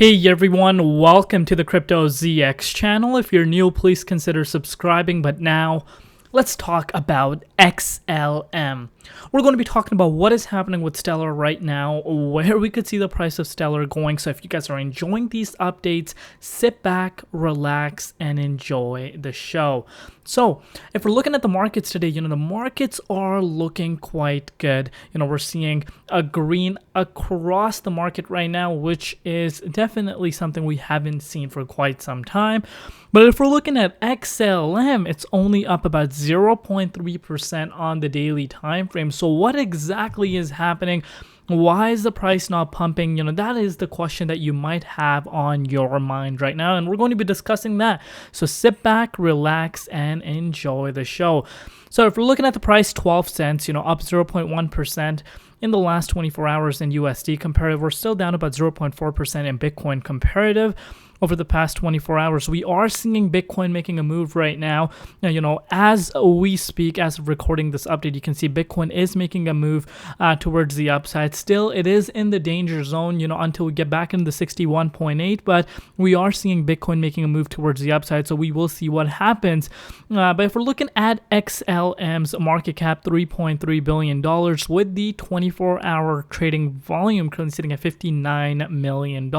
Hey everyone, welcome to the Crypto ZX channel. If you're new, please consider subscribing. But now, let's talk about XLM. We're going to be talking about what is happening with Stellar right now, where we could see the price of Stellar going. So if you guys are enjoying these updates, sit back, relax, and enjoy the show. So if we're looking at the markets today, the markets are looking quite good. We're seeing a green across the market right now, which is definitely something we haven't seen for quite some time. But if we're looking at XLM, it's only up about 0.3% on the daily time frame. So what exactly is happening? Why is the price not pumping? That is the question that you might have on your mind right now, and we're going to be discussing that. So sit back, relax, and enjoy the show. So if we're looking at the price, 12 cents, up 0.1% in the last 24 hours in USD comparative. We're still down about 0.4% in Bitcoin comparative. Over the past 24 hours, we are seeing Bitcoin making a move right now. As we speak, as of recording this update, you can see Bitcoin is making a move towards the upside. Still, it is in the danger zone, until we get back into the 61.8, but we are seeing Bitcoin making a move towards the upside, so we will see what happens. But if we're looking at XLM's market cap, $3.3 billion, with the 24-hour trading volume currently sitting at $59 million.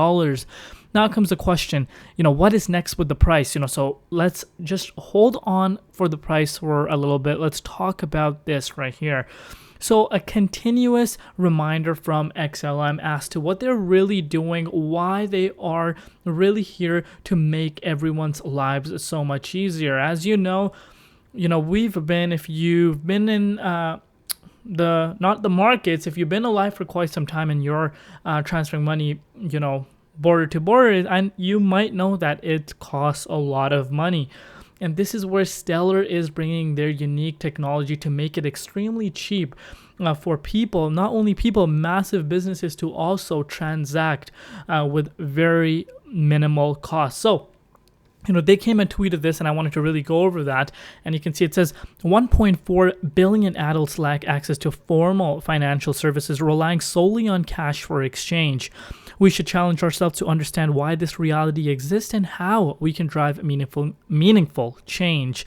Now comes the question, what is next with the price? So let's just hold on for the price for a little bit. Let's talk about this right here. So a continuous reminder from XLM as to what they're really doing, why they are really here to make everyone's lives so much easier. As you know, we've been, if you've been in not the markets, if you've been alive for quite some time and you're transferring money, border to border, and you might know that it costs a lot of money. And this is where Stellar is bringing their unique technology to make it extremely cheap for people, not only people, massive businesses, to also transact with very minimal cost. So they came and tweeted this, and I wanted to really go over that. And you can see it says 1.4 billion adults lack access to formal financial services, relying solely on cash for exchange. We should challenge ourselves to understand why this reality exists and how we can drive meaningful change.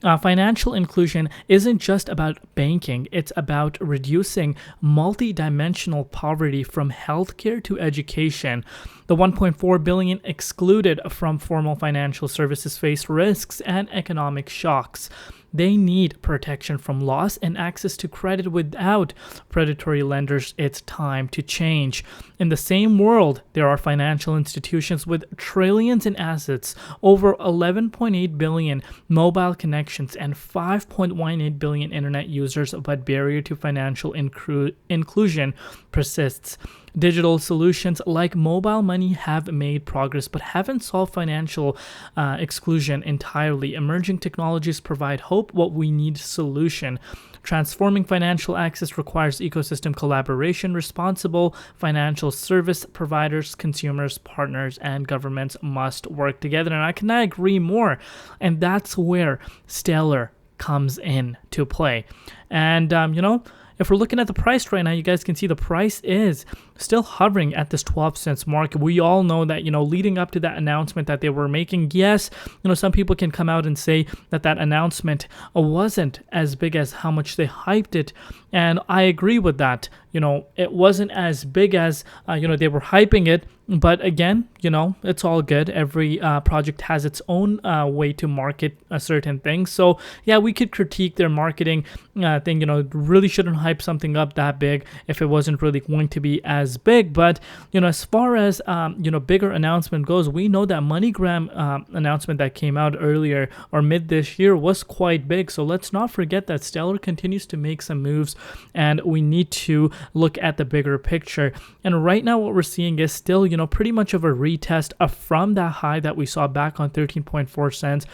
Financial inclusion isn't just about banking, it's about reducing multidimensional poverty from healthcare to education. The 1.4 billion excluded from formal financial services face risks and economic shocks. They need protection from loss and access to credit without predatory lenders. It's time to change. In the same world, there are financial institutions with trillions in assets, over 11.8 billion mobile connections, and 5.18 billion internet users, but barrier to financial inclusion persists. Digital solutions like mobile money have made progress but haven't solved financial exclusion entirely. Emerging technologies provide hope, what we need solution. Transforming financial access requires ecosystem collaboration. Responsible financial service providers, consumers, partners, and governments must work together. And I cannot agree more. And that's where Stellar comes in to play. And, if we're looking at the price right now, you guys can see the price is still hovering at this 12 cents mark. We all know that, leading up to that announcement that they were making, yes, some people can come out and say that announcement wasn't as big as how much they hyped it. And I agree with that. It wasn't as big as, they were hyping it. But again, it's all good. Every project has its own way to market a certain thing. So yeah, we could critique their marketing thing. Really shouldn't hype something up that big if it wasn't really going to be as big. But as far as bigger announcement goes, we know that MoneyGram announcement that came out earlier or mid this year was quite big. So let's not forget that Stellar continues to make some moves, and we need to look at the bigger picture. And right now, what we're seeing is still pretty much of a retest from that high that we saw back on 13.4 cents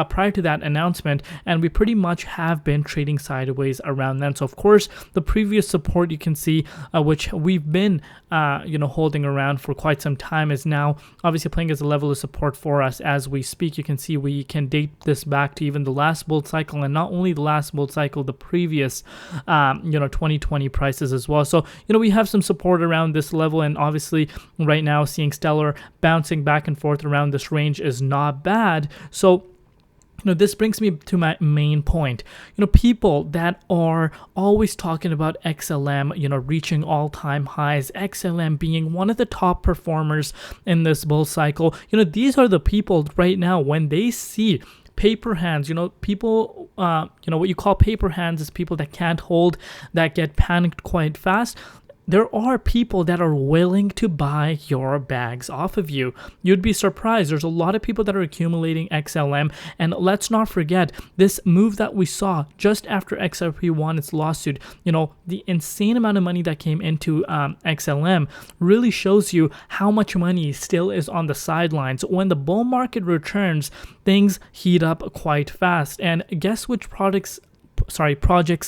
prior to that announcement, and we pretty much have been trading sideways around then. So of course, the previous support you can see, which we've been holding around for quite some time, is now obviously playing as a level of support for us as we speak. You can see we can date this back to even the last bull cycle, and not only the last bull cycle, the previous 2020 prices as well. So we have some support around this level, and obviously right now seeing Stellar bouncing back and forth around this range is not bad. So this brings me to my main point. People that are always talking about XLM, reaching all-time highs, XLM being one of the top performers in this bull cycle. These are the people right now, when they see paper hands, people, what you call paper hands is people that can't hold, that get panicked quite fast. There are people that are willing to buy your bags off of you. You'd be surprised. There's a lot of people that are accumulating XLM. And let's not forget this move that we saw just after XRP won its lawsuit. The insane amount of money that came into XLM really shows you how much money still is on the sidelines. When the bull market returns, things heat up quite fast. And guess which projects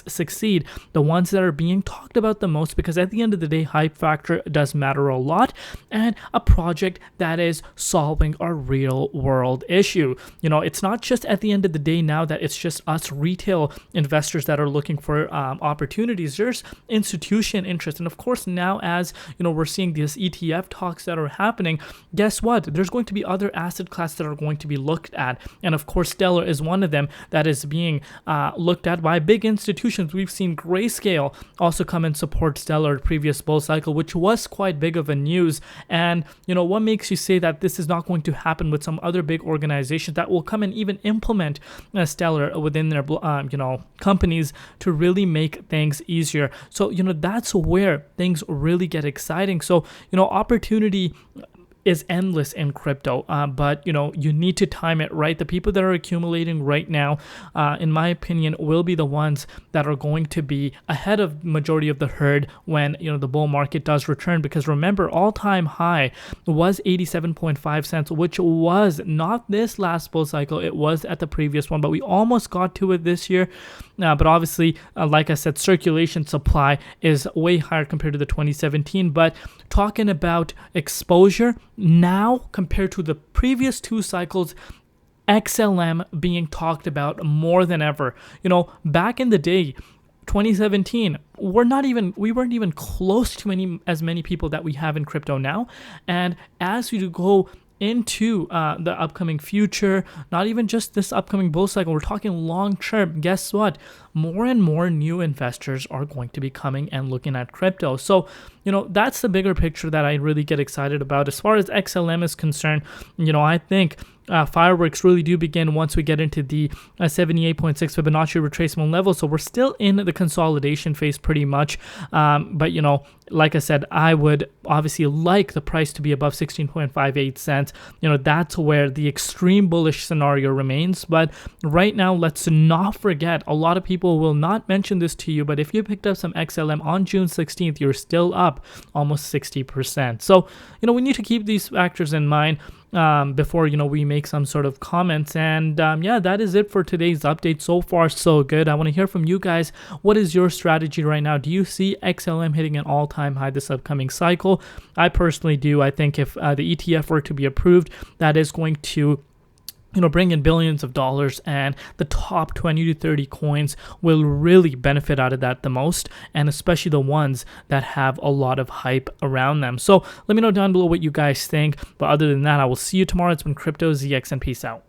succeed? The ones that are being talked about the most, because at the end of the day, hype factor does matter a lot, and a project that is solving a real world issue. It's not just at the end of the day now that it's just us retail investors that are looking for opportunities. There's institution interest, and of course now as we're seeing these ETF talks that are happening, guess what? There's going to be other asset classes that are going to be looked at, and of course Stellar is one of them that is being looked at by big institutions. We've seen Grayscale also come and support Stellar previous bull cycle, which was quite big of a news. And what makes you say that this is not going to happen with some other big organizations that will come and even implement Stellar within their companies to really make things easier? So that's where things really get exciting. So opportunity is endless in crypto, but you need to time it right. The people that are accumulating right now, in my opinion, will be the ones that are going to be ahead of majority of the herd when the bull market does return. Because remember, all-time high was 87.5 cents, which was not this last bull cycle, it was at the previous one, but we almost got to it this year. But obviously, like I said, circulation supply is way higher compared to the 2017. But talking about exposure now compared to the previous two cycles, XLM being talked about more than ever. Back in the day, 2017, we weren't even close to as many people that we have in crypto now. And as we go into the upcoming future, not even just this upcoming bull cycle, we're talking long term, guess what? More and more new investors are going to be coming and looking at crypto. So that's the bigger picture that I really get excited about. As far as XLM is concerned, I think fireworks really do begin once we get into the 78.6 Fibonacci retracement level. So we're still in the consolidation phase pretty much. But like I said, I would obviously like the price to be above 16.58 cents. That's where the extreme bullish scenario remains. But right now, let's not forget, a lot of people will not mention this to you, but if you picked up some XLM on June 16th, you're still up almost 60%. So, we need to keep these factors in mind before we make some sort of comments. And yeah, that is it for today's update. So far so good. I want to hear from you guys. What is your strategy right now? Do you see XLM hitting an all-time high this upcoming cycle? I personally do. I think if the ETF were to be approved, that is going to bring in billions of dollars, and the top 20 to 30 coins will really benefit out of that the most, and especially the ones that have a lot of hype around them. So let me know down below what you guys think. But other than that, I will see you tomorrow. It's been Crypto ZX, and peace out.